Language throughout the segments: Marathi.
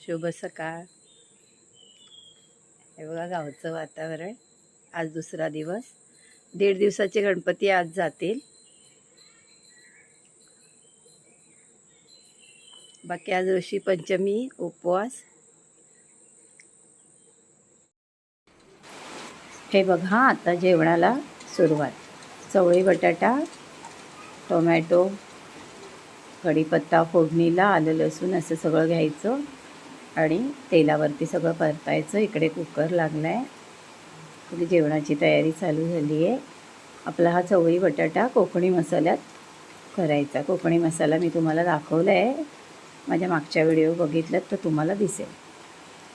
शुभ सकाळ. हे बघा गावचं वातावरण. आज दुसरा दिवस. 1.5 दिवसाचे गणपती आज जातील. बाकी आज ऋषी पंचमी, उपवास. हे बघा आता जेवणाला सुरुवात. चवळी बटाटा, टोमॅटो, कढीपत्ता फोडणीला, आलं लसूण असं सगळं घ्यायचं आणि तेलावरती सगळं परतायचं. इकडे कुकर लागला आहे. थोडी जेवणाची तयारी चालू झाली आहे. आपला हा चवळी बटाटा कोकणी मसाल्यात करायचा. कोकणी मसाला मी तुम्हाला दाखवला आहे. माझ्या मागच्या व्हिडिओ बघितलात तर तुम्हाला दिसेल.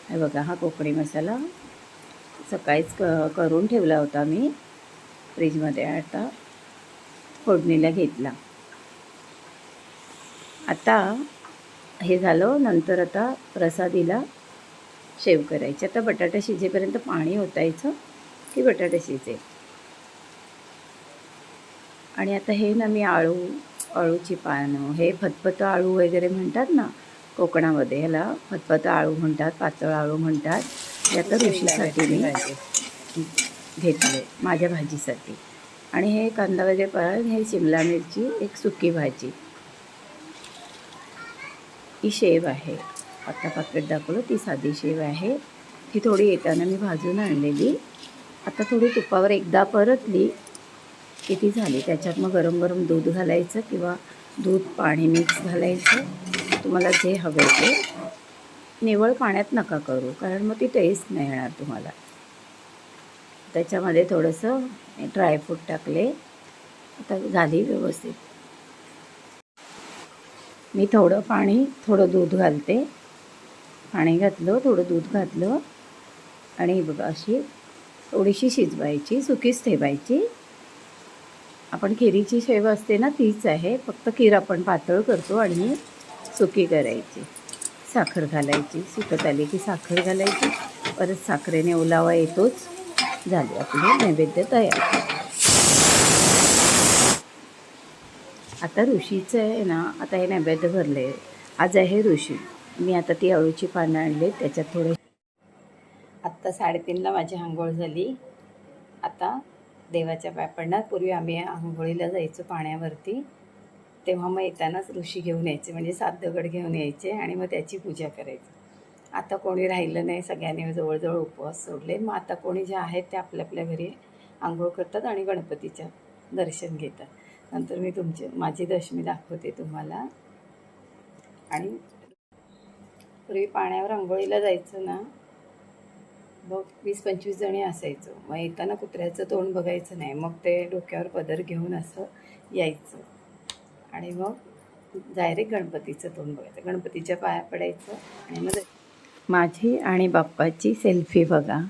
हे बघा हा कोकणी मसाला सकाळीच करून ठेवला होता मी फ्रीजमध्ये. आता फोडणीला घेतला. आता हे झालं. नंतर आता प्रसादीला शेव करायचे. आता बटाटा शिजेपर्यंत पाणी ओतायचं की बटाटा शिजेल. आणि आता हे ना मी अळूची पानं, हे फतफत आळू वगैरे म्हणतात ना कोकणामध्ये, ह्याला फतफत आळू म्हणतात, पातळ आळू म्हणतात. हे आता ऋषीसाठी मी घेतले, माझ्या भाजीसाठी. आणि हे कांदा वगैरे परत, हे शिमला मिरची, एक सुकी भाजी, ही शेव आहे. आता पाकिट दाखवलं ती साधी शेव आहे. ती थोडी येताना मी भाजून आणलेली. आता थोडी तुपावर एकदा परतली की ती झाली. त्याच्यात मग गरम गरम दूध घालायचं किंवा दूध पाणी मिक्स घालायचं, तुम्हाला जे हवे ते. निव्वळ पाण्यात नका करू, कारण मग ती टेस्ट नाही येणार तुम्हाला. त्याच्यामध्ये थोडंसं ड्रायफ्रूट टाकले. आता झाली व्यवस्थित. मी थोडं पाणी थोडं दूध घालते. पाणी घातलं, थोडं दूध घातलं आणि बघा अशी थोडीशी शिजवायची, सुकीच ठेवायची. आपण खिरीची शेव असते ना तीच आहे, फक्त खीर आपण पातळ करतो आणि सुकी करायची. साखर घालायची, सुकत आली की साखर घालायची, परत साखरेने ओलावा येतोच. झाली आपली नैवेद्य तयार. आता ऋषीचं आहे ना, आता हे नैवेद्य भरले. आज आहे ऋषी. मी आता ती अळूची पानं आणली, त्याच्यात थोडे. आत्ता 3:30ला माझी आंघोळ झाली. आता देवाच्या पाया पडणार. पूर्वी आम्ही आंघोळीला जायचो पाण्यावरती, तेव्हा मग येतानाच ऋषी घेऊन यायचे, म्हणजे 7 दगड घेऊन यायचे आणि मग त्याची पूजा करायची. आता कोणी राहिलं नाही, सगळ्यांनी जवळजवळ उपवास सोडले. मग आता कोणी जे आहेत ते आपल्या आपल्या घरी आंघोळ करतात आणि गणपतीचं दर्शन घेतात. नंतर मी माझी दशमी दाखवते तुम्हाला. आणि पूर्वी पाण्यावर आंघोळीला जायचं ना, मग 20-25 जणी असायचो. मग येताना कुत्र्याचं तोंड बघायचं नाही, मग ते डोक्यावर पदर घेऊन असं यायचं आणि मग डायरेक्ट गणपतीचं तोंड बघायचं, गणपतीच्या पाया पडायचं. आणि मग माझी आणि बाप्पाची सेल्फी बघा.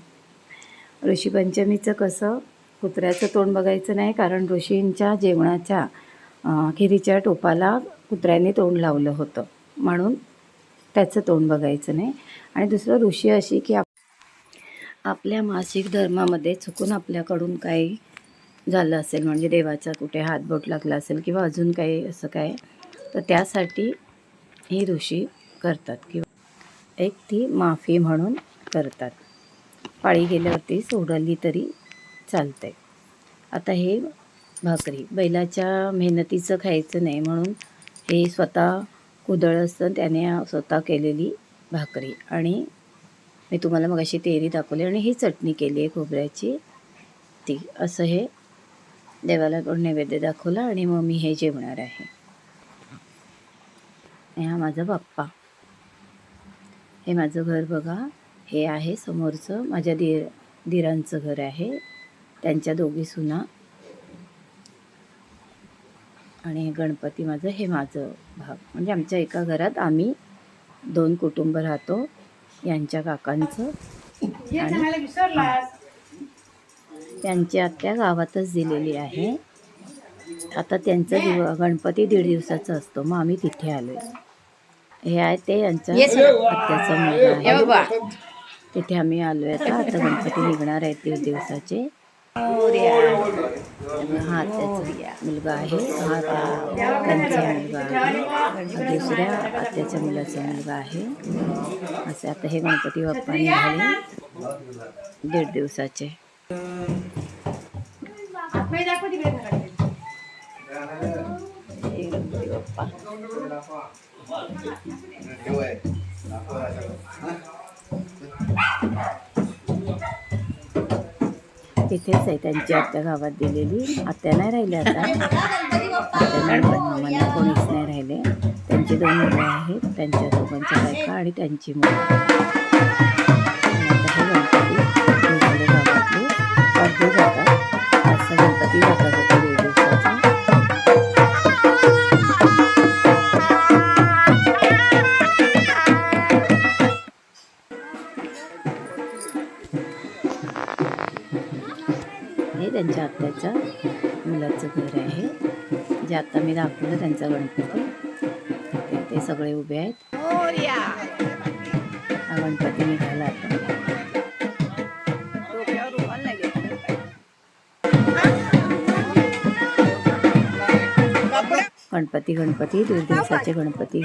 ऋषीपंचमीचं कसं कुत्र्याचं तोंड बघायचं नाही, कारण ऋषींच्या जेवणाच्या खिरीच्या टोपाला कुत्र्याने तोंड लावलं होतं, म्हणून त्याचं तोंड बघायचं नाही. आणि दुसरं ऋषी अशी की आपल्या मासिक धर्मामध्ये चुकून आपल्याकडून काही झालं असेल, म्हणजे देवाचा कुठे हातबोट लागला असेल किंवा अजून काही असं काय, तर त्यासाठी ही ऋषी करतात किंवा एक ती माफी म्हणून करतात. पाळी गेल्यावरती सोडली तरी चालते. आता हे भाकरी बैलाच्या मेहनतीचं खायचं नाही, म्हणून हे स्वतः कुदळ असतं त्याने स्वतः केलेली भाकरी. आणि मी तुम्हाला मग अशी तेरी दाखवली आणि ही चटणी केली आहे खोबऱ्याची ती. असं हे देवाला पण नैवेद्य दाखवला आणि मग मी हे जेवणार आहे. हा माझा बाप्पा. हे माझं घर बघा. हे आहे समोरचं माझ्या दिरांचं घर आहे, त्यांच्या 2 सुना. आणि गणपती माझं, हे माझं भाग. म्हणजे आमच्या एका घरात आम्ही 2 कुटुंब राहतो, यांच्या काकांचं आणि त्यांची आत्या गावातच दिलेली आहे. आता त्यांचा गणपती 1.5 दिवसाचा असतो, मग आम्ही तिथे आलो आहे. हे आहे ते यांच्या आत्याचा मुलगा आहे, तिथे आम्ही आलो आहे. आता गणपती निघणार आहेत 1.5 दिवसाचे. हा त्याचा मुलगा आहे, हा त्यांचा मुलगा आहे, दुसऱ्या आत्याच्या मुलाचा मुलगा आहे. असे आता हे गणपती बाप्पा निघाले 1.5 दिवसाचे. गणपती बाप्पा तिथेच आहे त्यांची आत्या गावात दिलेली. आत्या नाही राहिल्या आता, आत्या कोणीच नाही राहिले. त्यांची 2 मुलं आहेत, त्यांच्या दोघांच्या बायका आणि त्यांची मुलं. हे गणपती निघाले गावातले, अर्धे जातात. असं गणपती जातात होते 1.5 दिवसाचा. हे त्यांच्या आत्याच्या मुलाचं घर आहे, जे आता मी दाखवलं त्यांचा गणपती. ते सगळे उभे आहेत. हा गणपती निघाला आता. गणपती 1.5 दिवसाचे गणपती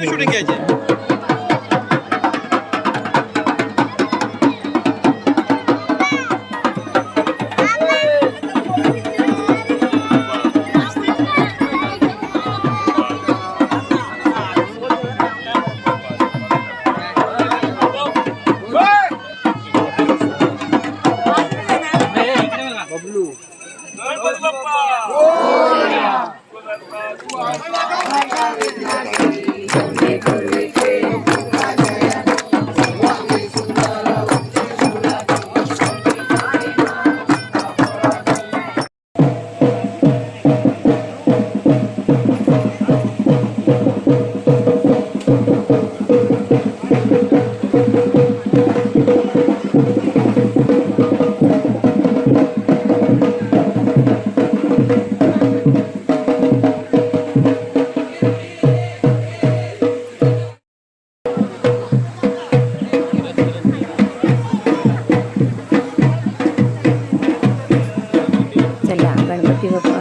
गणपती बाप्पा